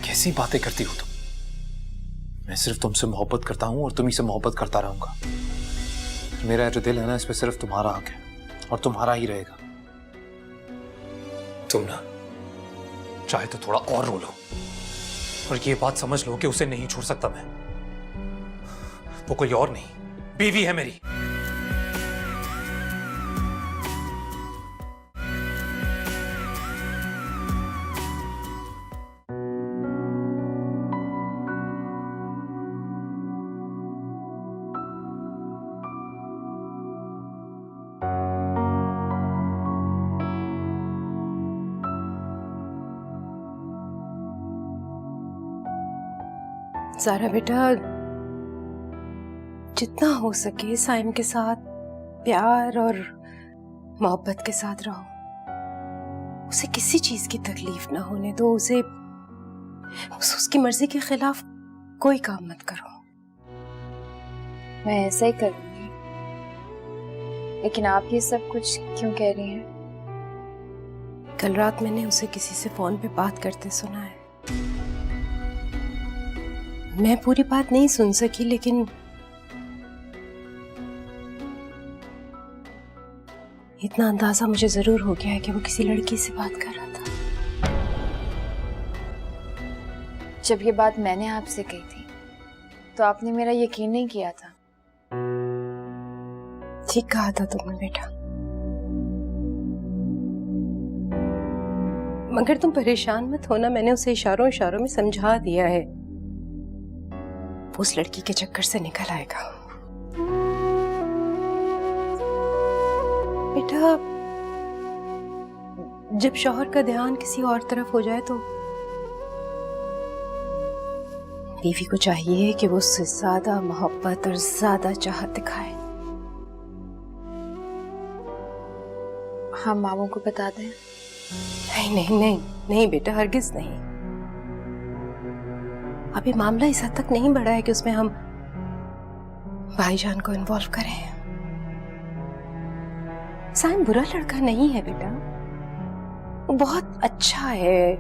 कैसी बातें करती हो तुम? मैं सिर्फ तुमसे मोहब्बत करता हूं और तुम्ही से मोहब्बत करता रहूंगा। मेरा जो दिल है ना, इस पे सिर्फ तुम्हारा हक है और तुम्हारा ही रहेगा। तुम ना चाहे तो थोड़ा और रो लो और ये बात समझ लो कि उसे नहीं छोड़ सकता मैं। वो कोई और नहीं, बीवी है मेरी। ज़ारा बेटा, जितना हो सके साइम के साथ प्यार और मोहब्बत के साथ रहो। उसे किसी चीज की तकलीफ ना होने दो। उसे उसकी मर्जी के खिलाफ कोई काम मत करो। मैं ऐसा ही करूंगी, लेकिन आप ये सब कुछ क्यों कह रही हैं? कल रात मैंने उसे किसी से फोन पे बात करते सुना है। मैं पूरी बात नहीं सुन सकी, लेकिन इतना अंदाजा मुझे जरूर हो गया है कि वो किसी लड़की से बात कर रहा था। जब ये बात मैंने आपसे कही थी तो आपने मेरा यकीन नहीं किया था। ठीक कहा था तुमने बेटा, मगर तुम परेशान मत होना। मैंने उसे इशारों इशारों में समझा दिया है। वो उस लड़की के चक्कर से निकल आएगा। बेटा, जब शौहर का ध्यान किसी और तरफ हो जाए तो बीवी को चाहिए कि वो उससे ज्यादा मोहब्बत और ज्यादा चाहत दिखाए। हम मामू को बता दें? नहीं नहीं नहीं नहीं बेटा, हरगिज नहीं। अभी मामला इस हद तक नहीं बढ़ा है कि उसमें हम भाईजान को इन्वॉल्व करें। साइम बुरा लड़का नहीं है बेटा, वो बहुत अच्छा है,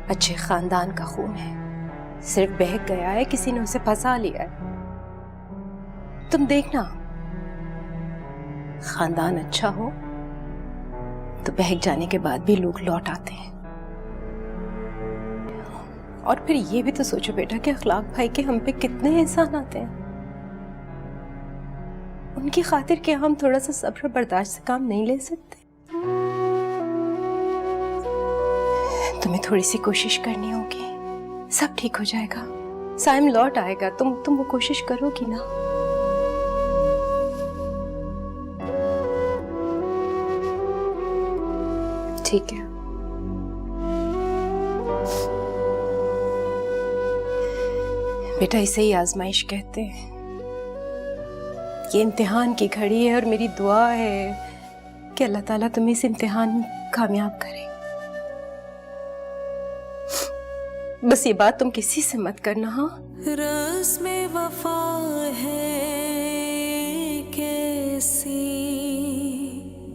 अच्छे खानदान का खून है। सिर्फ बहक गया है, किसी ने उसे फंसा लिया है। तुम देखना, खानदान अच्छा हो तो बहक जाने के बाद भी लोग लौट आते हैं। और फिर ये भी तो सोचो बेटा कि अखलाक भाई के हम पे कितने एहसान आते हैं। उनकी खातिर क्या हम थोड़ा सा सब्र बर्दाश्त से काम नहीं ले सकते? तुम्हें थोड़ी सी कोशिश करनी होगी, सब ठीक हो जाएगा। साइम लौट आएगा, तुम वो कोशिश करोगी ना? ठीक है। बेटा, इसे ही आजमाइश कहते हैं। ये इम्तिहान की घड़ी है और मेरी दुआ है कि अल्लाह ताला तुम्हें इस इम्तिहान में कामयाब करे। बस ये बात तुम किसी से मत करना। हाँ, रस में वफा है कैसी,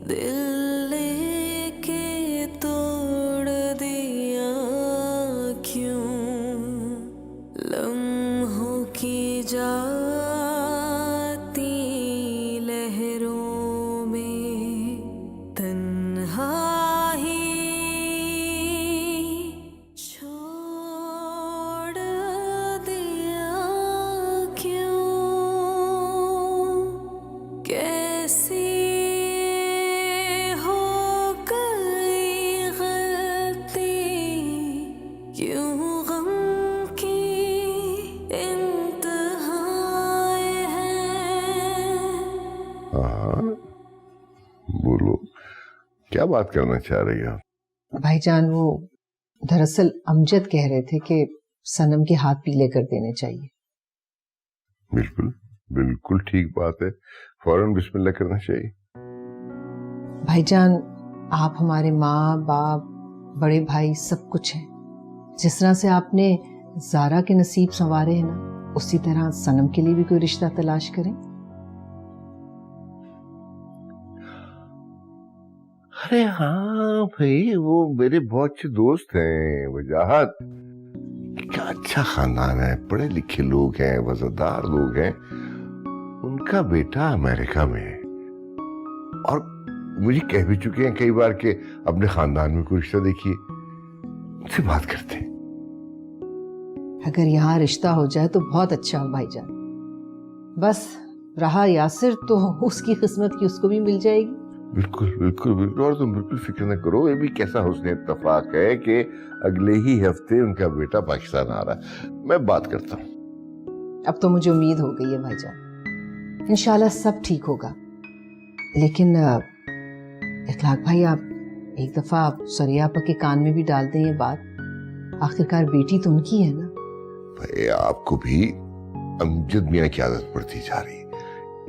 दिल लेके तोड़ दिया क्यों, लम्हों की जाती लहरों में तन्हाई छोड़ दिया क्यों, कैसी हो गई गलती, क्यों गम की इंतहाएं हैं। हाँ, बोलो, क्या बात करना चाह रही हो? भाईजान, वो दरअसल अमजद कह रहे थे कि सनम के हाथ पीले कर देने चाहिए। बिल्कुल बिल्कुल ठीक बात है, फौरन बिस्मिल्लाह करना चाहिए। भाईजान, आप हमारे माँ बाप बड़े भाई सब कुछ हैं। जिस तरह से आपने ज़ारा के नसीब संवारे हैं ना, उसी तरह सनम के लिए भी कोई रिश्ता तलाश करें। अरे हाँ भाई, वो मेरे बहुत अच्छे दोस्त हैं वजाहत। क्या अच्छा खानदान है, पढ़े लिखे लोग हैं, वफादार लोग हैं। उनका बेटा अमेरिका में है और मुझे कह भी चुके हैं कई बार कि अपने खानदान में कोई रिश्ता देखिए, उनसे बात करते हैं। अगर यहाँ रिश्ता हो जाए तो बहुत अच्छा हो भाईजान। बस रहा यासिर तो उसकी किस्मत की उसको भी मिल जाएगी। बिल्कुल बिल्कुल बिल्कुल, और तुम बिल्कुल फिक्र न करो। ये भी कैसा हुस्न इत्तेफाक है कि अगले ही हफ्ते उनका बेटा पाकिस्तान आ रहा है। मैं बात करता हूँ। अब तो मुझे उम्मीद हो गई है भाईजान, इंशाल्लाह सब ठीक होगा। लेकिन इखलाक भाई, आप एक दफा आप सरिया आपा के कान में भी डाल दें ये बात। आखिरकार बेटी तो उनकी है ना। भाई आपको भी अमजद मियाँ की आदत पड़ती जा रही है।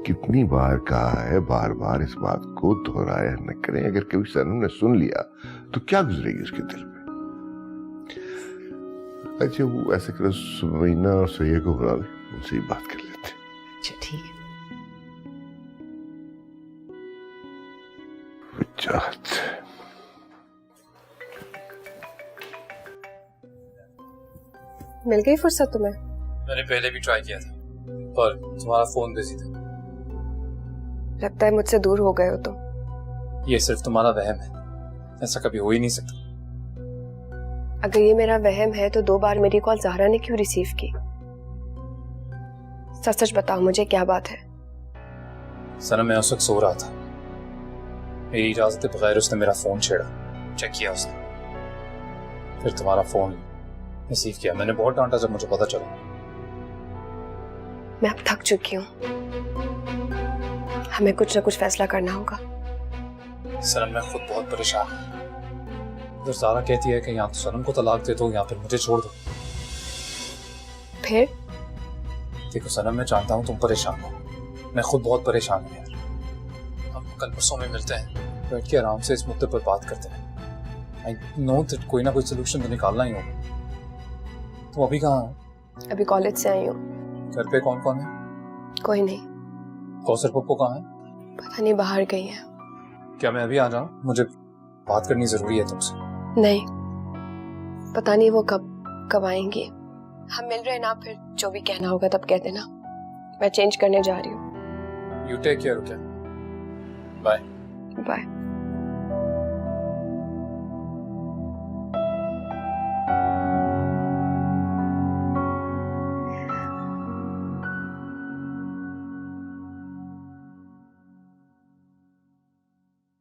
कितनी बार कहा है, बार बार इस बात को दोहराया न करें। अगर कभी सनम ने सुन लिया तो क्या गुजरेगी उसके दिल में। अच्छा वो ऐसे करो, सुमैना और सैयद को बुला ले, उनसे ही बात कर लेते हैं। अच्छा ठीक है। वजाहत मिल गई फुर्सत तुम्हें? मैंने पहले भी ट्राई किया था पर तुम्हारा फोन बिजी था। लगता है मुझसे दूर हो गए हो तुम। ये सिर्फ तुम्हारा वहम है, ऐसा कभी हो ही नहीं सकता। अगर ये मेरा वहम है तो 2 बार मेरी कॉल ज़हरा ने क्यों रिसीव की? सच सच बताओ मुझे, क्या बात है? सनम मैं उस वक्त सो रहा था, मेरी इजाजत के बगैर उसने मेरा फोन छेड़ा, चेक किया उसने, फिर तुम्हारा फोन रिसीव किया। मैंने बहुत डांटा जब मुझे पता चला। मैं अब थक चुकी हूँ, हमें कुछ ना कुछ फैसला करना होगा। सनम मैं खुद बहुत परेशान हूँ। उधर ज़ारा कहती है कि या तो सनम को तलाक दे दो या फिर मुझे छोड़ दो। फिर देखो सनम, मैं जानता हूँ तुम परेशान हो, मैं खुद बहुत परेशान हूँ यार। हम कल परसों में मिलते हैं, बैठ के आराम से इस मुद्दे पर बात करते हैं। आई नो दैट कोई ना कोई सोल्यूशन तो निकालना ही होगा। तुम अभी कहाँ हो? अभी कॉलेज से आई हूँ। घर पे कौन कौन है? कोई नहीं। कौसर पप्पू कहाँ है? पता नहीं, बाहर गई है। क्या मैं अभी आ जाऊँ? मुझे बात करनी जरूरी है तुमसे। नहीं, पता नहीं वो कब आएंगी। हम मिल रहे ना, फिर जो भी कहना होगा तब कह देना। मैं चेंज करने जा रही हूँ। You take care. Okay, bye bye.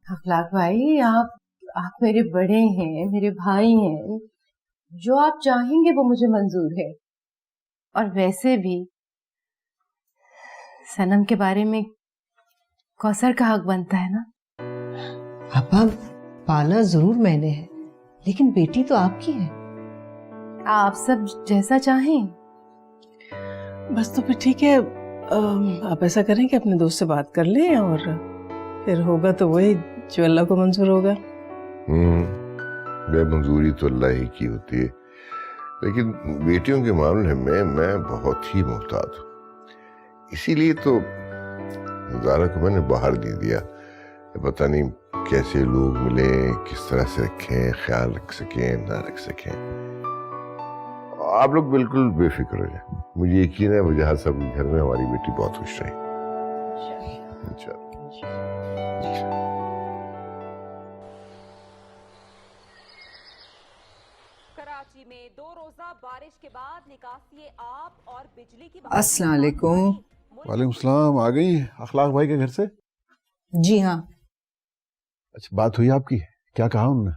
Akhlaq भाई, आप मेरे बड़े हैं, मेरे भाई हैं। जो आप चाहेंगे वो मुझे मंजूर है। और वैसे भी सनम के बारे में कौसर का हक बनता है ना। आपा, पाला जरूर मैंने है, लेकिन बेटी तो आपकी है। आप सब जैसा चाहें। बस तो फिर ठीक है। आप ऐसा करें कि अपने दोस्त से बात कर लें और फिर होगा तो वही जो अल्लाह को मंजूर होगा। मंजूरी तो अल्लाह ही की होती है, लेकिन बेटियों के मामले में मैं बहुत ही मोहतात हूँ। इसीलिए तो ज़ारा को मैंने बाहर दे दिया। पता नहीं कैसे लोग मिले, किस तरह से रखें, ख्याल रख सकें ना रख सकें। आप लोग बिल्कुल बेफिक्र हो जाए, मुझे यकीन है वजह सब घर में हमारी बेटी बहुत खुश रही। कराची में 2 रोजा बारिश के बाद निकासी आब और बिजली की अस्सलाम वालेकुम। वालेकुम सलाम। आ गई अखलाक भाई के घर से? जी हाँ। अच्छा, बात हुई आपकी? क्या कहा उन्होंने?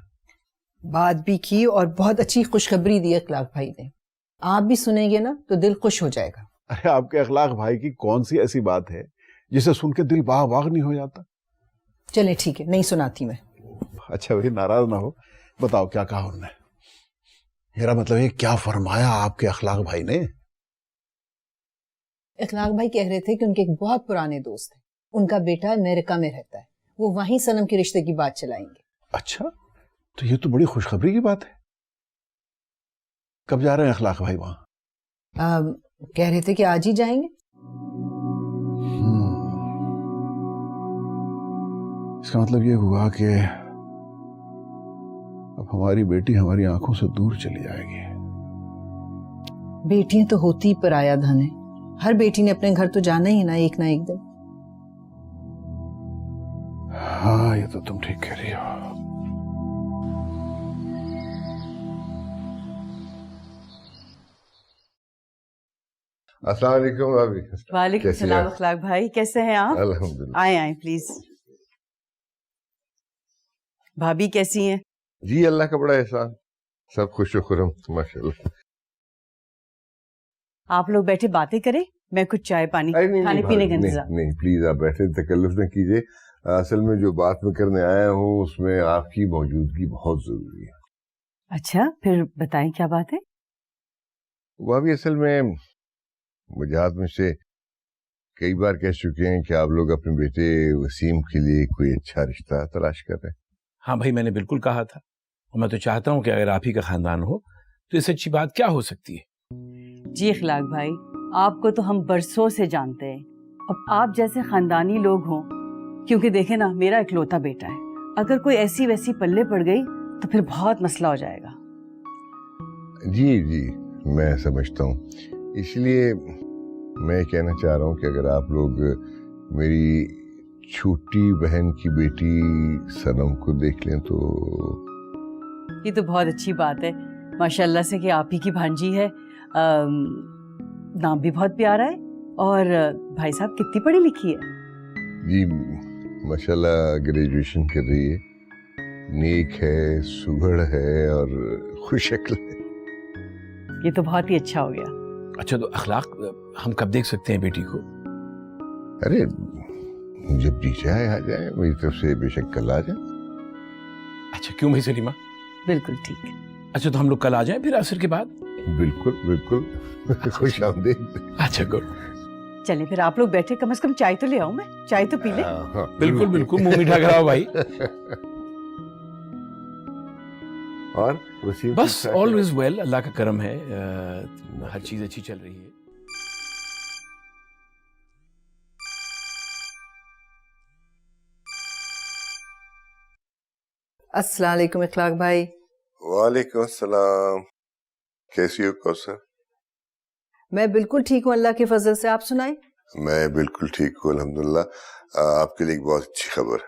बात भी की और बहुत अच्छी खुशखबरी दी अखलाक भाई ने। आप भी सुनेंगे ना तो दिल खुश हो जाएगा। अरे आपके अखलाक भाई की कौन सी ऐसी बात है जिसे सुन के दिल बाग बाग नहीं हो जाता? चले ठीक है, नहीं सुनाती मैं। अच्छा भाई नाराज ना हो, बताओ क्या कहा उन्होंने? मेरा मतलब है क्या फरमाया आपके अखलाक भाई ने? अखलाक भाई कह रहे थे कि उनके एक बहुत पुराने दोस्त हैं, उनका बेटा अमेरिका में रहता है, वो वहीं सनम के रिश्ते की बात चलाएंगे। अच्छा, तो ये तो बड़ी खुशखबरी की बात है। कब जा रहे हैं अखलाक भाई वहां? कह रहे थे कि आज ही जाएंगे। इसका मतलब ये हुआ कि अब हमारी बेटी हमारी आंखों से दूर चली जाएगी। बेटियां तो होती ही पराया धन है। हर बेटी ने अपने घर तो जाना ही ना एक दिन। हाँ, ये तो तुम ठीक कह रही हो। अस्सलाम वालेकुम भाभी। वालेकुम कैसी सलाम हैं? अखलाक भाई, कैसे हैं आप? अल्हम्दुलिल्लाह। आए आए प्लीज। भाभी कैसी हैं? जी अल्लाह का बड़ा एहसान, सब खुश खुरम माशाल्लाह। आप लोग बैठे बातें करें, मैं कुछ चाय पानी अरे नहीं, खाने नहीं, पीने भाभी, का इंतजाम। नहीं प्लीज आप बैठे, तकल्लुफ न कीजिए। असल में जो बात मैं करने आया हूँ उसमें आपकी मौजूदगी बहुत जरूरी है। अच्छा, फिर बताएं क्या बात है? भाभी असल में मुझात मुझसे कई बार कह चुके हैं कि आप लोग अपने बेटे वसीम के लिए कोई अच्छा रिश्ता तलाश कर रहे हैं। हाँ भाई, मैंने बिल्कुल कहा था, और मैं तो चाहता हूँ कि अगर आप ही का खानदान हो तो इससे अच्छी बात क्या हो सकती है। जी अखलाक भाई, आपको तो हम बरसों से जानते हैं। अब आप जैसे खानदानी लोग हों, क्योंकि देखे ना, मेरा इकलौता बेटा है, अगर कोई ऐसी वैसी पल्ले पड़ गई तो फिर बहुत मसला हो जाएगा। जी जी मैं समझता हूँ, इसलिए मैं कहना चाह रहा हूँ कि अगर आप लोग मेरी छोटी बहन की बेटी सनम को देख लें तो। ये तो बहुत अच्छी बात है माशाल्लाह से कि आप ही की भांजी है। नाम भी बहुत प्यारा है। और भाई साहब कितनी पढ़ी लिखी है? जी माशाल्लाह ग्रेजुएशन कर रही है, नेक है, सुघड़ है और खुशशक्ल है। ये तो बहुत ही अच्छा हो गया। अच्छा, तो अखलाक हम कब देख सकते हैं बेटी को? अरे जब जी चाहे आ जाए, मेरी तरफ से बेशक कल आ जाए। अच्छा, क्यों भाई सलीमा? बिल्कुल ठीक। अच्छा, तो हम लोग कल आ जाएं फिर असर के बाद? बिल्कुल बिल्कुल खुश आमदीद। अच्छा गुड। चलिए फिर आप लोग बैठे, कम से कम चाय तो ले आऊं मैं, चाय तो पी ले। हाँ, बिल्कुल बिल्कुल, मुंह मीठा कराओ भाई। और वसीम बस ऑल इज वेल, अल्लाह का करम है, हर चीज अच्छी चल रही है। अस्सलाम वालेकुम इखलाक भाई। वालेकुम अस्सलाम। कैसी हो कौसर? मैं बिल्कुल ठीक हूँ अल्लाह के फजल से, आप सुनाएं। मैं बिल्कुल ठीक हूँ अल्हम्दुलिल्लाह। आपके लिए एक बहुत अच्छी खबर है।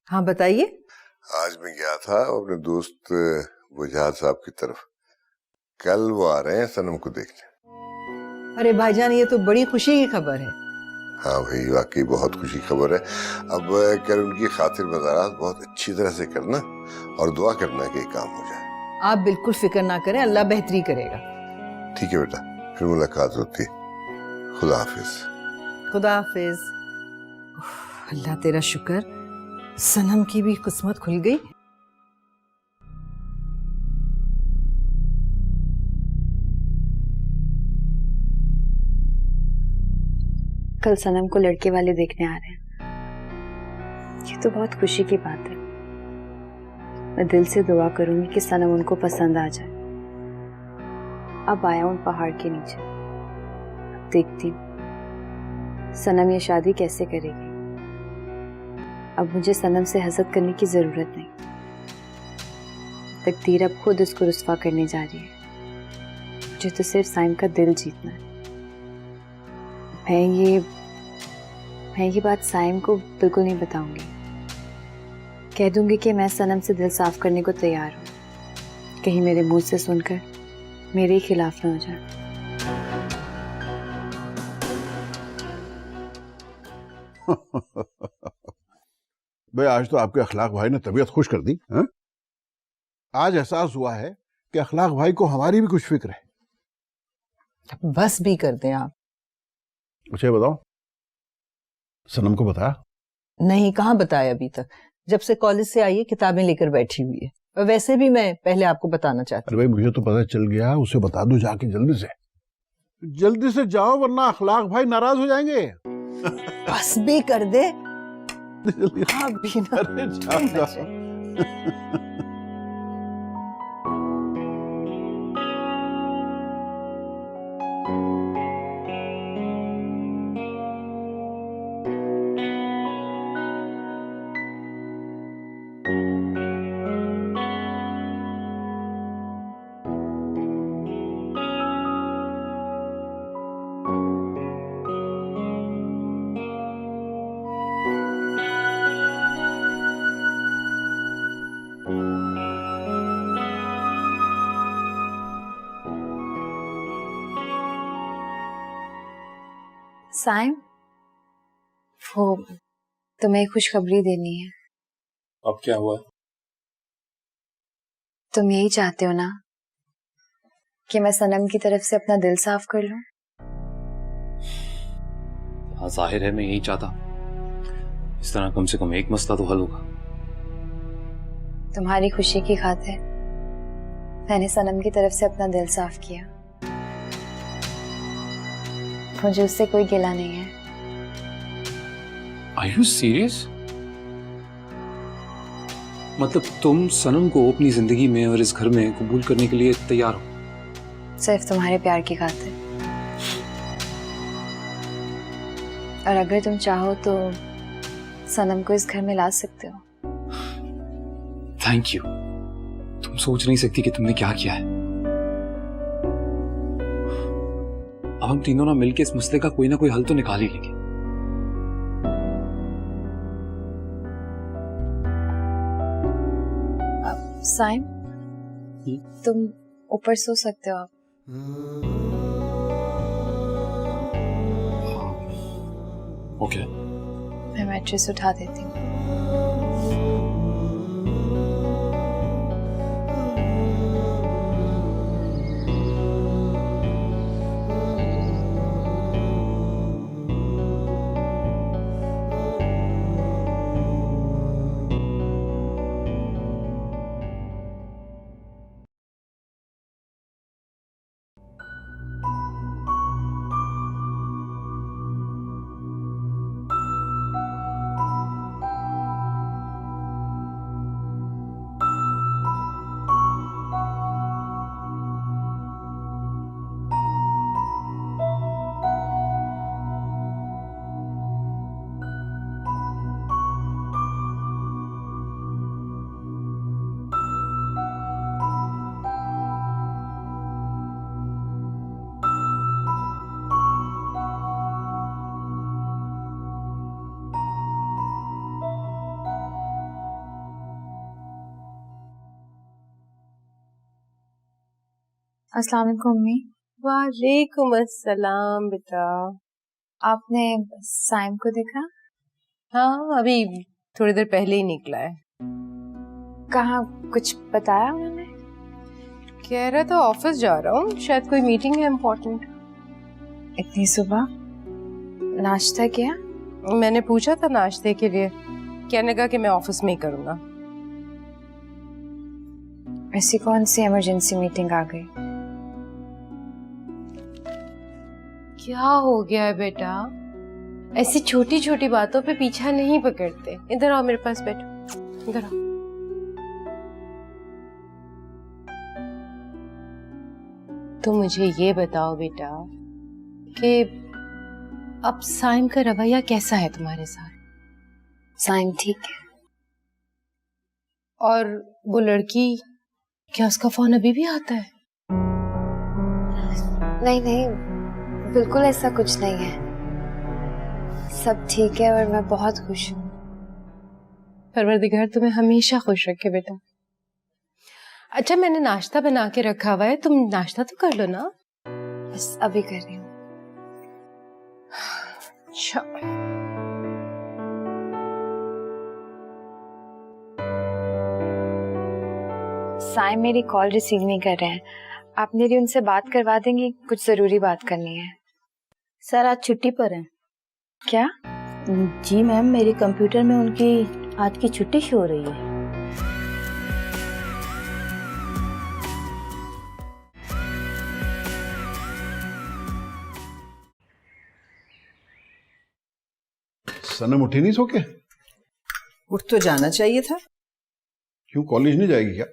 हाँ बताइए। आज मैं गया था अपने दोस्त वजाहत साहब की तरफ, कल वो आ रहे हैं सनम को देखने। अरे भाईजान, ये तो बड़ी खुशी की खबर है। हाँ भाई, वाकई बहुत खुशी खबर है। अब कल उनकी खातिर मज़ारात बहुत अच्छी तरह से करना और दुआ करना कि काम हो जाए। आप बिल्कुल फिक्र ना करें, अल्लाह बेहतरी करेगा। ठीक है बेटा, फिर मुलाकात होती है। खुदा हाफिज। खुदा हाफिज। अल्लाह तेरा शुक्र, सनम की भी किस्मत खुल गई। कल सनम को लड़के वाले देखने आ रहे हैं, ये तो बहुत खुशी की बात है। मैं दिल से दुआ करूंगी कि सनम उनको पसंद आ जाए। अब आया उन पहाड़ के नीचे, अब देखती हूँ सनम ये शादी कैसे करेगी। अब मुझे सनम से हसद करने की जरूरत नहीं, तकदीर अब खुद उसको रुस्वा करने जा रही है। मुझे तो सिर्फ साइम का दिल जीतना है। मैं ये बात साइम को बिल्कुल नहीं बताऊंगी। कह दूंगी कि मैं सनम से दिल साफ करने को तैयार हूँ, कहीं मेरे मुंह से सुनकर मेरे ही खिलाफ ना हो जाए। भाई आज तो आपके अखलाक भाई ने तबीयत खुश कर दी है? आज एहसास हुआ है कि अखलाक भाई को हमारी भी कुछ फिक्र है। बस भी कर दें आप। अच्छा ये बताओ, सनम को बताया? नहीं, कहाँ बताया अभी तक। जब से कॉलेज से आई है किताबें लेकर बैठी हुई है। और वैसे भी मैं पहले आपको बताना चाहती। अरे भाई मुझे तो पता चल गया, उसे बता दो जाके जल्दी से जाओ, वरना अखलाक भाई नाराज हो जाएंगे। बस भी कर दे। जल्दी। आप भी ना। अरे जाओ। साइम, वो तुम्हें खुशखबरी देनी है। अब क्या हुआ? तुम यही चाहते हो ना कि मैं सनम की तरफ से अपना दिल साफ कर लूं? हाँ, जाहिर है मैं यही चाहता। इस तरह कम से कम एक मसला तो हल होगा। तुम्हारी खुशी की खातिर मैंने सनम की तरफ से अपना दिल साफ किया। मुझे उससे कोई गिला नहीं है। Are you serious? मतलब तुम सनम को अपनी जिंदगी में और इस घर में कबूल करने के लिए तैयार हो? सिर्फ तुम्हारे प्यार की खातिर। और अगर तुम चाहो तो सनम को इस घर में ला सकते हो। Thank you. तुम सोच नहीं सकती कि तुमने क्या किया है। अब हम तीनों ना मिलकर इस मसले का कोई ना कोई हल तो निकाल ही लेंगे। साइम, तुम ऊपर सो सकते हो। आप ओके। मैं मैट्रेस उठा देती हूँ। अस्सलाम वालेकुम अम्मी। वालेकुम अस्सलाम बेटा। आपने साइम को देखा? हाँ, अभी थोड़ी देर पहले ही निकला है। कहाँ, कुछ बताया उन्होंने? कह रहा था ऑफिस जा रहा हूँ, शायद कोई मीटिंग है इम्पोर्टेंट। इतनी सुबह नाश्ता किया? मैंने पूछा था नाश्ते के लिए, कहने का कि मैं ऑफिस में ही करूँगा। ऐसी कौन सी इमरजेंसी मीटिंग आ गई? क्या हो गया है बेटा? ऐसी छोटी छोटी बातों पे पीछा नहीं पकड़ते। इधर आओ, मेरे पास बैठो, इधर आओ। तो मुझे ये बताओ बेटा कि अब साइम का रवैया कैसा है तुम्हारे साथ? साइम ठीक है। और वो लड़की, क्या उसका फोन अभी भी आता है? नहीं नहीं, बिल्कुल ऐसा कुछ नहीं है। सब ठीक है और मैं बहुत खुश हूँ। परवरदिगार तुम्हें हमेशा खुश रखे बेटा। अच्छा, मैंने नाश्ता बना के रखा हुआ है, तुम नाश्ता तो कर लो ना। बस अभी कर रही हूँ। अच्छा। साइम मेरी कॉल रिसीव नहीं कर रहे हैं। आप मेरी उनसे बात करवा देंगी? कुछ जरूरी बात करनी है। सर आज छुट्टी पर हैं। क्या? जी मैम, मेरे कंप्यूटर में उनकी आज की छुट्टी शो हो रही है। सनम उठी नहीं सो के? उठ तो जाना चाहिए था। क्यों, कॉलेज नहीं जाएगी क्या?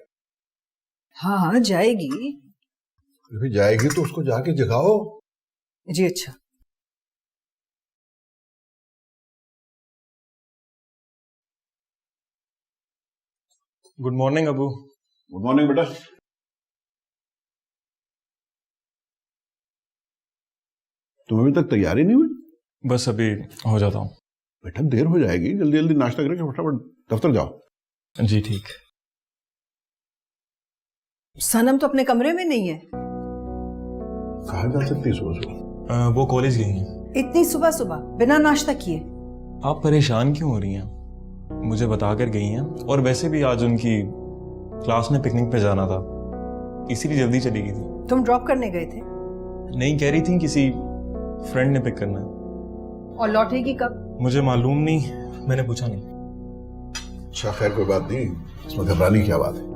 हाँ हाँ जाएगी। अभी जाएगी तो उसको जाके जगाओ। जी अच्छा। Good morning Abu. Good morning बेटा। तुम अभी तक तैयारी नहीं हुई? बस अभी हो जाता हूँ। बेटा देर हो जाएगी, जल्दी जल्दी नाश्ता करके फटाफट दफ्तर जाओ। जी ठीक। सनम तो अपने कमरे में नहीं है। कहाँ जा सकती है सुबह सुबह? वो कॉलेज गई हैं। इतनी सुबह सुबह बिना नाश्ता किए? आप परेशान क्यों हो रही हैं? मुझे बता कर गई हैं, और वैसे भी आज उनकी क्लास में पिकनिक पे जाना था, इसीलिए जल्दी चली गई थी। तुम ड्रॉप करने गए थे? नहीं, कह रही थी किसी फ्रेंड ने पिक करना है। और लौटेगी कब? मुझे मालूम नहीं, मैंने पूछा नहीं। अच्छा खैर कोई बात नहीं, इसमें घबराने की क्या बात है।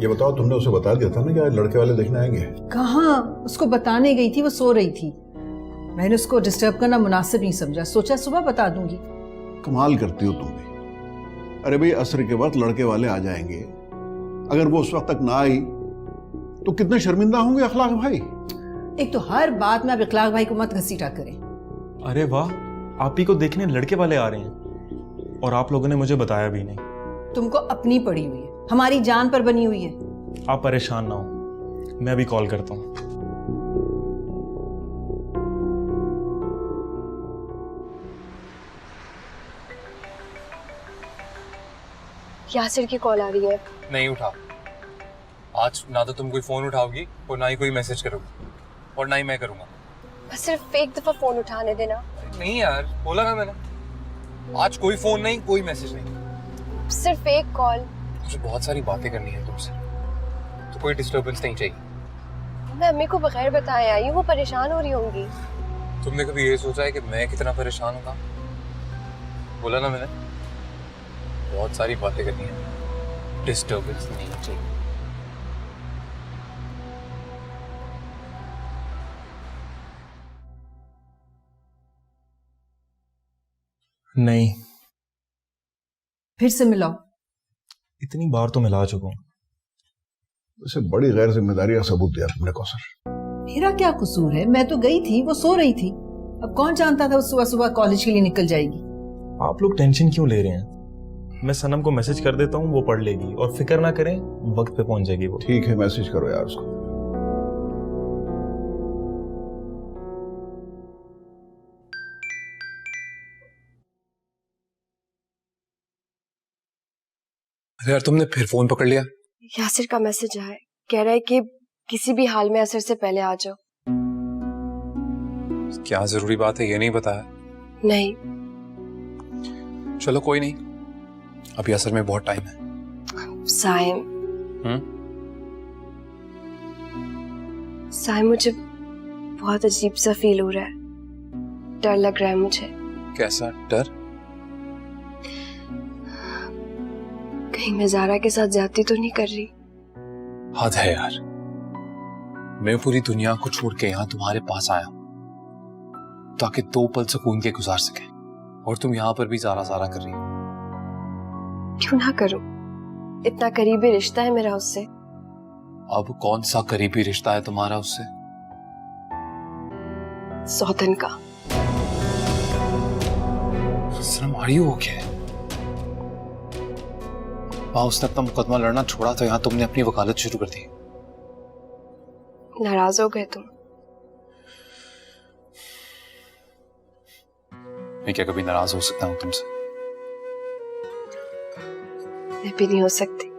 ये बताओ, तुमने उसे बता दिया था ना कि आज लड़के वाले देखने आएंगे? कहाँ, उसको बताने गई थी, वो सो रही थी। मैंने उसको डिस्टर्ब करना मुनासिब नहीं समझा, सोचा सुबह बता दूंगी। कमाल करती हो तुम भी। अरे भाई, असर के वक्त लड़के वाले आ जाएंगे, अगर वो उस वक्त तक ना आई तो कितने शर्मिंदा होंगे अखलाक भाई। एक तो हर बात में आप इखलाक भाई को मत घसीटा करें। अरे वाह, आप ही को देखने लड़के वाले आ रहे हैं, और आप लोगों ने मुझे बताया भी नहीं। तुमको अपनी पड़ी हुई है, हमारी जान पर बनी हुई है। आप परेशान ना हो, मैं अभी कॉल करता हूँ। यासिर की कॉल आ रही है। नहीं उठा। आज ना तो तुम कोई फोन उठाओगी और ना ही कोई मैसेज करोगी, और ना ही मैं करूंगा। बस सिर्फ एक दफा फोन उठाने देना। नहीं यार, बोला ना मैंने, आज कोई फोन नहीं, कोई मैसेज नहीं, सिर्फ एक कॉल। मुझे बहुत सारी बातें करनी है तुमसे, तो कोई डिस्टर्बेंस नहीं चाहिए। मैं अम्मी को बगैर बताए आई हूँ, वो परेशान हो रही होंगी। तुमने कभी ये सोचा है कि मैं कितना परेशान होगा? बोला ना मैंने, बहुत सारी बातें करनी है, डिस्टर्बेंस नहीं चाहिए। नहीं, फिर से मिलाओ। इतनी बार तो मिला चुका हूँ। वैसे बड़ी गैर जिम्मेदारी का सबूत दिया तुमने कौसर। मेरा क्या कसूर है? मैं तो गई थी, वो सो रही थी। अब कौन जानता था वो सुबह सुबह कॉलेज के लिए निकल जाएगी। आप लोग टेंशन क्यों ले रहे हैं? मैं सनम को मैसेज कर देता हूँ, वो पढ़ लेगी, और फिक्र ना करें, वक्त पे पहुंच जाएगी वो। ठीक है, मैसेज करो यार उसको। अरे यार, तुमने फिर फोन पकड़ लिया। यासिर का मैसेज आया, कह रहा है कि किसी भी हाल में असर से पहले आ जाओ। क्या जरूरी बात है, ये नहीं बताया? नहीं। चलो कोई नहीं, अभी असर में बहुत टाइम है। साइम, साइम मुझे बहुत अजीब सा फील हो रहा है, डर लग रहा है मुझे। कैसा डर? कहीं मैं ज़ारा के साथ ज्यादती तो नहीं कर रही? हद है यार, मैं पूरी दुनिया को छोड़ के यहाँ तुम्हारे पास आया ताकि 2 पल सुकून के गुजार सके, और तुम यहाँ पर भी ज़ारा ज़ारा कर रही हो। क्यों ना करूं, इतना करीबी रिश्ता है मेरा उससे। अब कौन सा करीबी रिश्ता है तुम्हारा उससे? सौतन का। शर्माड़ी हो गया है। वहां उसने अपना मुकदमा लड़ना छोड़ा तो यहाँ तुमने अपनी वकालत शुरू कर दी। नाराज हो गए तुम? मैं क्या कभी नाराज हो सकता हूँ तुमसे? मैं भी नहीं हो सकती।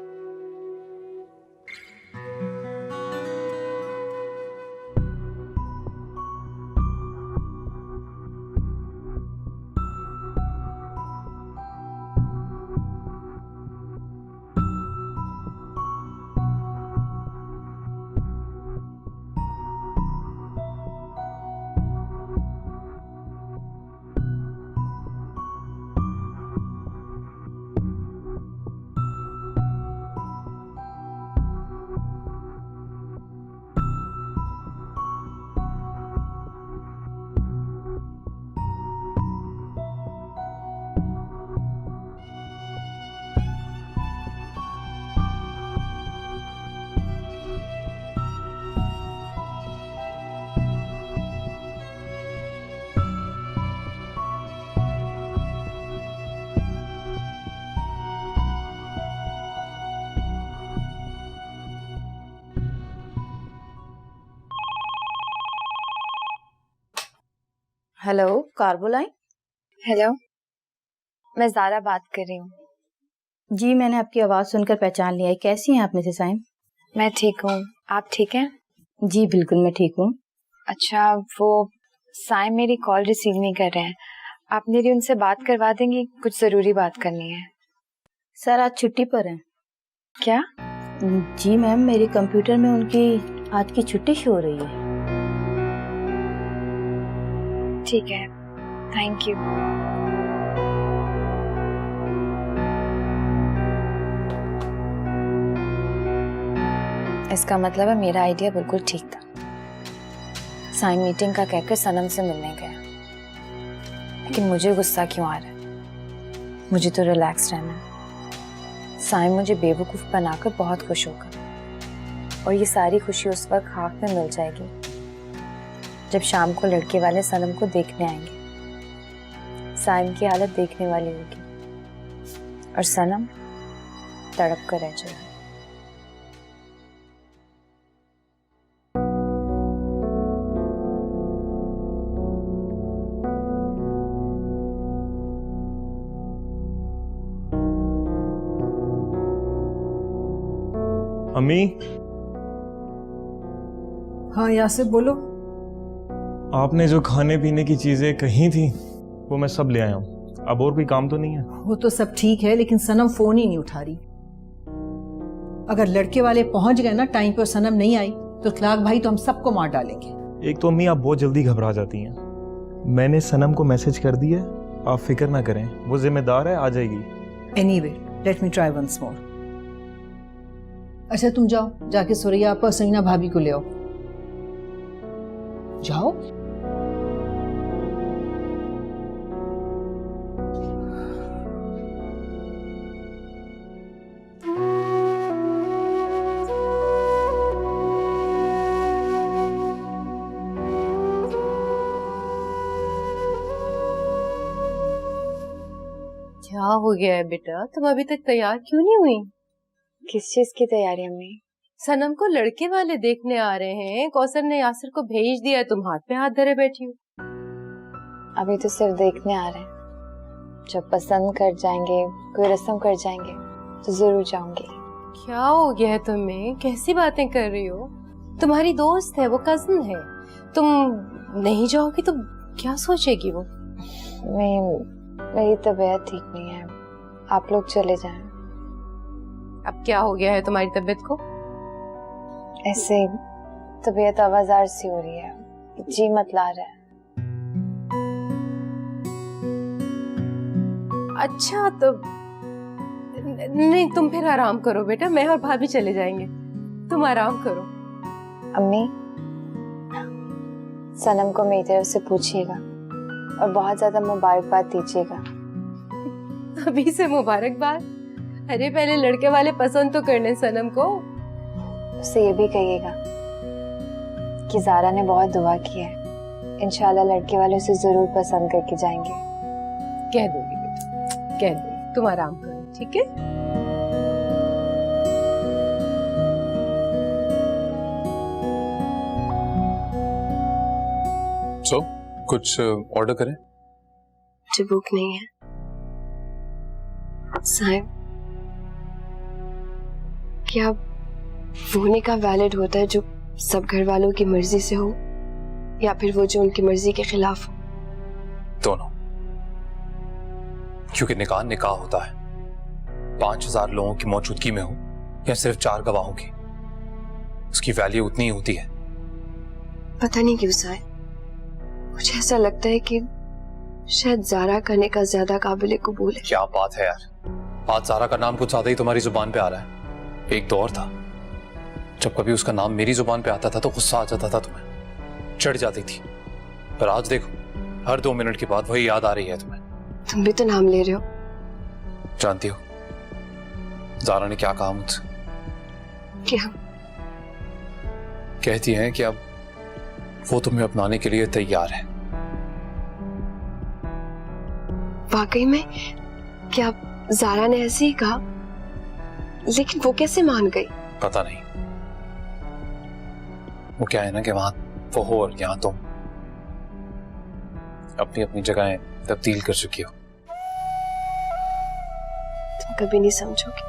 Hello, कार्बो line. हेलो, मैं ज़ारा बात कर रही हूँ। जी, मैंने आपकी आवाज़ सुनकर पहचान लिया है। कैसी हैं आप मिसेस साइम? मैं ठीक हूँ, आप ठीक हैं? जी बिल्कुल, मैं ठीक हूँ। अच्छा, वो साइम मेरी कॉल रिसीव नहीं कर रहे हैं। आप मेरी उनसे बात करवा देंगी, कुछ जरूरी बात करनी है। सर आज छुट्टी पर हैं। क्या? जी मैम, मेरे कंप्यूटर में उनकी आज की छुट्टी शो हो रही है। ठीक है, थैंक यू। इसका मतलब है मेरा आइडिया बिल्कुल ठीक था। साइम मीटिंग का कहकर सनम से मिलने गया, लेकिन मुझे गुस्सा क्यों आ रहा है? मुझे तो रिलैक्स रहना है। साइम मुझे बेवकूफ़ बनाकर बहुत खुश होगा, और ये सारी खुशी उस वक्त खाक में मिल जाएगी जब शाम को लड़के वाले सनम को देखने आएंगे। साइम की हालत देखने वाली होगी और सनम तड़प कर रह जाएगी। अम्मी। हाँ यासिर बोलो। आपने जो खाने पीने की चीजें कही थी वो मैं सब ले आया हूँ। अब और कोई काम तो नहीं है? वो तो सब ठीक है, लेकिन सनम फोन ही नहीं उठा रही। अगर लड़के वाले पहुंच गए ना टाइम पर, सनम नहीं आई तो इखलाक भाई तो हम सबको मार डालेंगे। एक तो अम्मी आप बहुत जल्दी घबरा जाती हैं। मैंने सनम को मैसेज कर दिया, आप फिक्र ना करें, वो जिम्मेदार है, आ जाएगी। Anyway let me try once more. अच्छा तुम जाओ, जाके सुरैया पर सहीना भाभी को ले आओ। जाओ। क्या हो गया है बेटा, तुम अभी तक तैयार क्यों नहीं हुई? किस चीज की तैयारी अम्मी? सनम को लड़के वाले देखने आ रहे हैं। कौसर ने यासिर को भेज दिया है, तुम हाथ पे हाथ धरे बैठी हो। अभी तो सिर्फ देखने आ रहे हैं, जब पसंद कर जाएंगे, कोई रस्म कर जाएंगे तो जरूर जाऊंगी। क्या हो गया है तुम्हें, कैसी बातें कर रही हो? तुम्हारी दोस्त है, वो कजन है, तुम नहीं जाओगी तो क्या सोचेगी वो? मेरी तबीयत ठीक नहीं है, आप लोग चले जाएं। अब क्या हो गया है तुम्हारी तबीयत को? ऐसे तबीयत आवाज़ार सी हो रही है, जी मत ला रहा है। अच्छा तो नहीं, तुम फिर आराम करो बेटा, मैं और भाभी चले जाएंगे, तुम आराम करो। अम्मी, सनम को मेरी तरफ से पूछिएगा और बहुत ज्यादा मुबारकबाद दीजिएगा। अभी से मुबारकबाद? अरे पहले लड़के वाले पसंद तो करने सनम को। उससे ये भी कहिएगा कि ज़ारा ने बहुत दुआ की है, इंशाल्लाह लड़के वाले उसे जरूर पसंद करके जाएंगे। कह दोगी बेटा, कह दोगी, तुम आराम करो, ठीक है? So, कुछ ऑर्डर करें? मुझे भूख नहीं है साहिब। क्या वो निकाह वैलिड होता है जो सब घर वालों की मर्जी से हो, या फिर वो जो उनकी मर्जी के खिलाफ हो? दोनों, क्योंकि निकाह निकाह होता है, 5000 लोगों की मौजूदगी में हो या सिर्फ 4 गवाहों की, उसकी वैल्यू उतनी ही होती है। पता नहीं क्यों साहिब, मुझे ऐसा लगता है कि शायद ज़ारा का निकाह ज्यादा काबिल कबूल है। क्या बात है यार, आज ज़ारा का नाम कुछ ज्यादा ही तुम्हारी जुबान पे आ रहा है। एक दौर था जब कभी उसका नाम मेरी जुबान पे आता था तो गुस्सा आ जाता था, तुम्हें चढ़ जाती थी, पर आज देखो हर 2 मिनट के बाद वही याद आ रही है तुम्हें। तुम भी तो नाम ले रहे हो। जानती हो ज़ारा ने क्या कहा मुझसे? क्या? कहती है कि अब वो तुम्हें अपनाने के लिए तैयार है। वाकई में? क्या ज़ारा ने ऐसे ही कहा? लेकिन वो कैसे मान गई? पता नहीं, वो क्या है ना कि वहां वो हो और यहाँ तुम अपनी अपनी जगहें तब्दील कर चुकी हो। तुम कभी नहीं समझोगे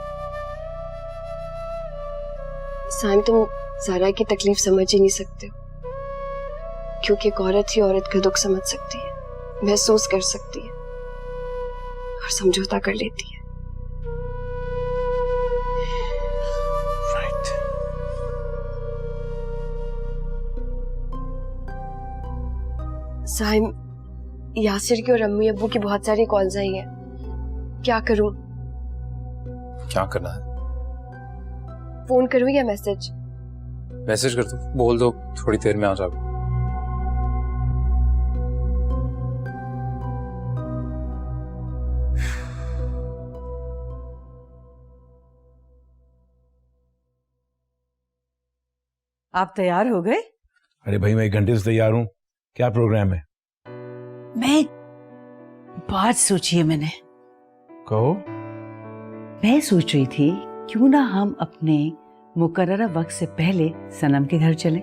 साइम, तुम ज़ारा की तकलीफ समझ ही नहीं सकते हो। क्योंकि एक औरत ही औरत का दुख समझ सकती है, महसूस कर सकती है और समझौता कर लेती है। साहिम, यासिर की और अम्मी अब्बू की बहुत सारी कॉल्स आई हैं। क्या करूं? क्या करना है? फोन करूं या मैसेज? मैसेज कर दो, बोल दो थोड़ी देर में आ जाओ। आप तैयार हो गए? अरे भाई मैं 1 घंटे से तैयार हूँ। क्या प्रोग्राम है? मैं बात सोची है मैंने। कहो। मैं सोच रही थी क्यों ना हम अपने मुकर्ररा वक्त से पहले सनम के घर चलें।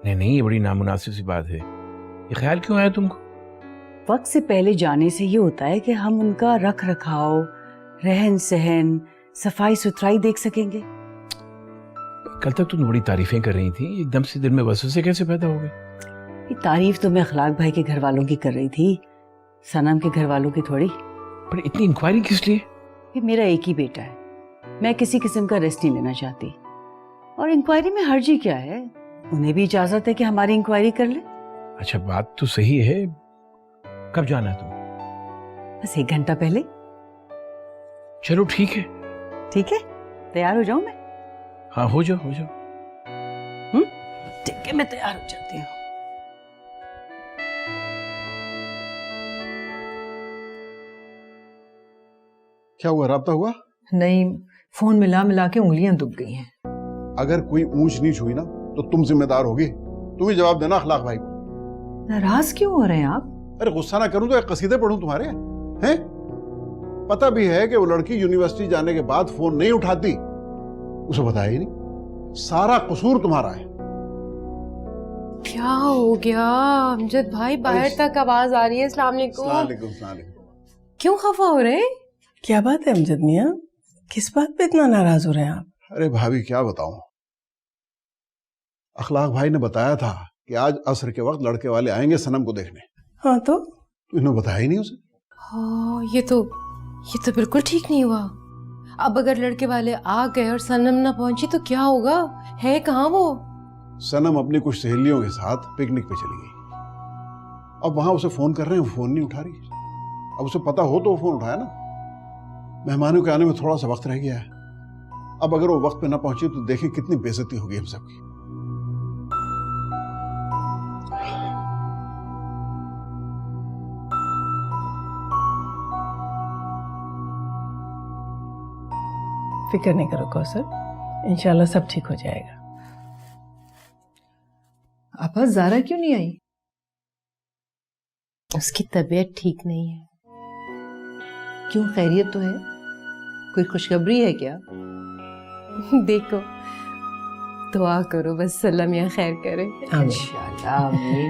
नहीं नहीं, ये बड़ी नामुनासिब सी बात है। ये ख्याल क्यों आया तुमको? वक्त से पहले जाने से ये होता है कि हम उनका रख रखाव, रहन सहन, सफाई सुथराई देख सकेंगे। कल तक तुम बड़ी तारीफें कर रही थी, एकदम से दिल में वसवसे कैसे पैदा हो गए? ये तारीफ तो मैं अखलाक भाई के घर वालों की कर रही थी, सनम के घर वालों की थोड़ी। पर इतनी इंक्वायरी किस लिए? ये मेरा एक ही बेटा है, मैं किसी किस्म का रेस्ट नहीं लेना चाहती। और इंक्वायरी में हर्जी क्या है? उन्हें भी इजाजत है कि हमारी इंक्वायरी कर ले। अच्छा बात तो सही है। कब जाना है तुम? बस 1 घंटा पहले। चलो ठीक है। ठीक है, तैयार हो जाऊं मैं? हाँ हो जाओ हो जाओ। ठीक है, मैं तैयार हो जाती हूँ। क्या हुआ, राब्ता हुआ? नहीं, फोन मिला मिला के उंगलियां दुख गई हैं। अगर कोई ऊंच नीच हुई ना तो तुम जिम्मेदार होगी। तुम ही जवाब देना अखलाक भाई को। नाराज क्यों हो रहे हैं आप? अरे गुस्सा ना करूं तो एक कसीदे पढ़ूं तुम्हारे हैं? पता भी है कि वो लड़की यूनिवर्सिटी जाने के बाद फोन नहीं उठाती, उसे बताया ही नहीं। सारा कसूर तुम्हारा है। क्या हो गया अमजद भाई? बाहर तक आवाज आ रही है। अस्सलाम वालेकुम। अस्सलाम वालेकुम, अस्सलाम वालेकुम। क्यों खफा हो रहे हैं? क्या बात है अमजद मियां, किस बात पे इतना नाराज हो रहे हैं आप? अरे भाभी क्या बताऊं, अखलाक भाई ने बताया था कि आज असर के वक्त लड़के वाले आएंगे सनम को देखने। हाँ तो इन्होंने बताया ही नहीं उसे। हाँ, ये तो बिल्कुल ठीक नहीं हुआ। अब अगर लड़के वाले आ गए और सनम ना पहुंची तो क्या होगा? है कहाँ वो? सनम अपनी कुछ सहेलियों के साथ पिकनिक पे चली गई। अब वहां उसे फोन कर रहे हैं, वो फोन नहीं उठा रही। अब उसे पता हो तो वो फोन उठाया ना। मेहमानों के आने में थोड़ा सा वक्त रह गया है। अब अगर वो वक्त पे ना पहुंची तो देखें कितनी बेइज्जती होगी हम सबकी। फिक्र नहीं करो कौसर, इंशाल्लाह सब ठीक हो जाएगा। आपा ज़ारा क्यों नहीं आई? उसकी तबीयत ठीक नहीं है। क्यों, खैरियत तो है? कोई खुशखबरी है क्या? देखो, दुआ करो बस सलाम या खैर करे। इंशाल्लाह आमीन।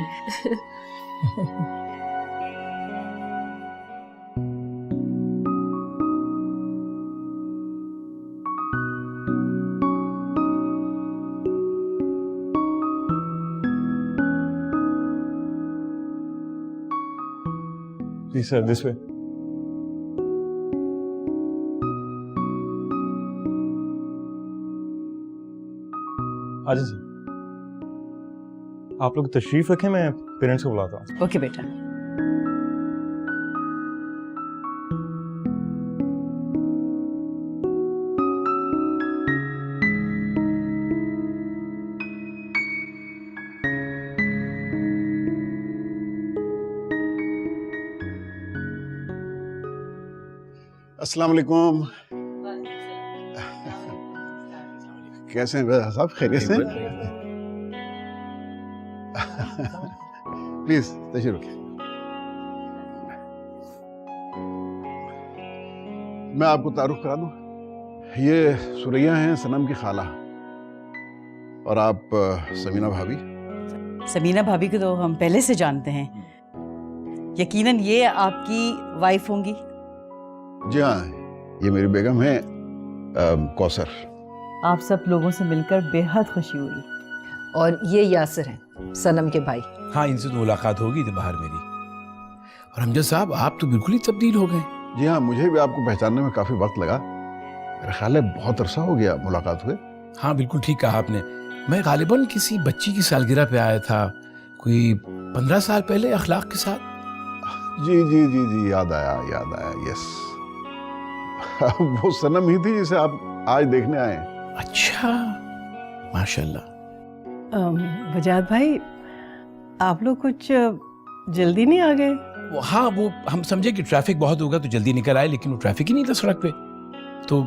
जी सर, दिस वे। आजा सर, आप लोग तशरीफ रखें, मैं पेरेंट्स को बुलाता हूँ। ओके बेटा। अस्सलाम वालेकुम। कैसे हैं बेटा साहब, खैरियत से? प्लीज तशरीफ रखिए। मैं आपको तारुफ करा दूं, ये सुरैया हैं सनम की खाला, और आप समीना भाभी। समीना भाभी को तो हम पहले से जानते हैं। यकीनन ये आपकी वाइफ होंगी। जी हाँ, ये मेरी बेगम है कौसर। आप सब लोगों से मिलकर बेहद खुशी हुई। और ये यासिर हैं, सनम के भाई। हाँ, इनसे तो मुलाकात होगी थी बाहर मेरी। और अमजद साहब, आप तो बिल्कुल ही तब्दील हो गए। जी हाँ, मुझे भी आपको पहचानने में काफी वक्त लगा। मेरा ख्याल है बहुत अरसा हो गया मुलाकात हुए। हाँ, बिल्कुल ठीक कहा आपने। मैं गालिबन किसी बच्ची की सालगिरह पे आया था, कोई 15 साल पहले, अखलाक के साथ। जी जी जी जी, याद आया, यस। वो सनम ही थी जिसे आप आज देखने आए हैं। अच्छा, माशाल्लाह। वजाद भाई, आप लोग कुछ जल्दी नहीं आ गए? हाँ, वो हम समझे कि ट्रैफिक बहुत होगा तो जल्दी निकल आए, लेकिन वो ट्रैफिक ही नहीं था सड़क पे, तो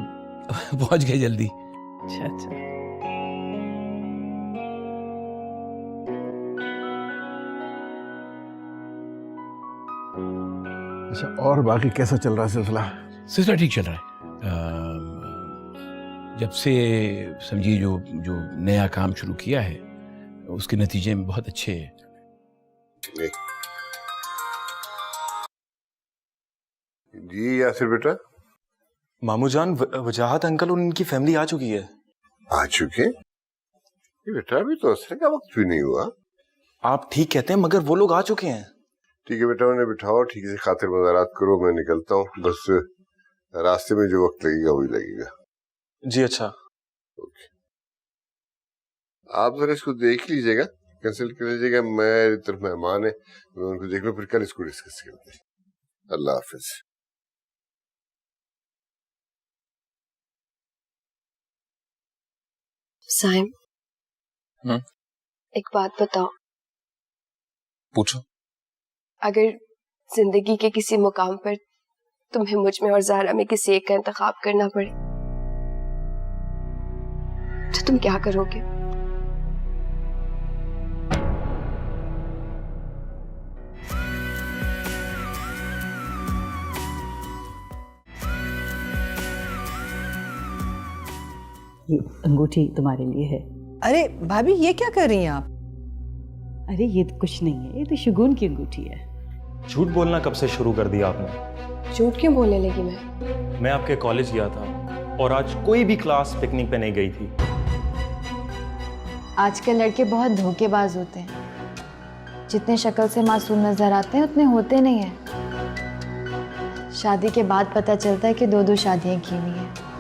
पहुंच गए जल्दी। अच्छा। अच्छा, और बाकी कैसा चल रहा है सिलसिला? सिलसिला ठीक चल रहा है। जब से समझिए जो नया काम शुरू किया है उसके नतीजे में बहुत अच्छे हैं। जी यासिर बेटा। मामू जान, वजाहत अंकल और उनकी फैमिली आ चुकी है। आ चुके? ये बेटा, अभी तो असर का वक्त भी नहीं हुआ। आप ठीक कहते हैं, मगर वो लोग आ चुके हैं। ठीक है बेटा, उन्हें बिठाओ, ठीक से खातिर मज़ारात करो, मैं निकलता हूँ। बस रास्ते में जो वक्त लगेगा वही लगेगा। जी अच्छा। ओके, आप जरा इसको देख लीजिएगा, कंसल्ट कर लीजिएगा। मेरी तरफ मेहमान है, मैं उनको देख लो, फिर कल इसको डिस्कस करते हैं। अल्लाह हाफिज। साइम, एक बात बताओ। पूछो। अगर जिंदगी के किसी मुकाम पर तुम्हें मुझ में और ज़ारा में किसी एक का इंतखाब करना पड़े तो तुम क्या करोगे? ये अंगूठी तुम्हारे लिए है। अरे भाभी, ये क्या कर रही हैं आप? अरे ये तो कुछ नहीं है, ये तो शगुन की अंगूठी है। झूठ बोलना कब से शुरू कर दिया आपने? झूठ क्यों बोलने लगी मैं? मैं आपके कॉलेज गया था और आज कोई भी क्लास पिकनिक पे नहीं गई थी। आजकल लड़के बहुत धोखेबाज होते हैं। जितने शक्ल से मासूम नजर आते हैं उतने होते नहीं हैं। शादी के बाद पता चलता है कि दो शादियां की हुई हैं।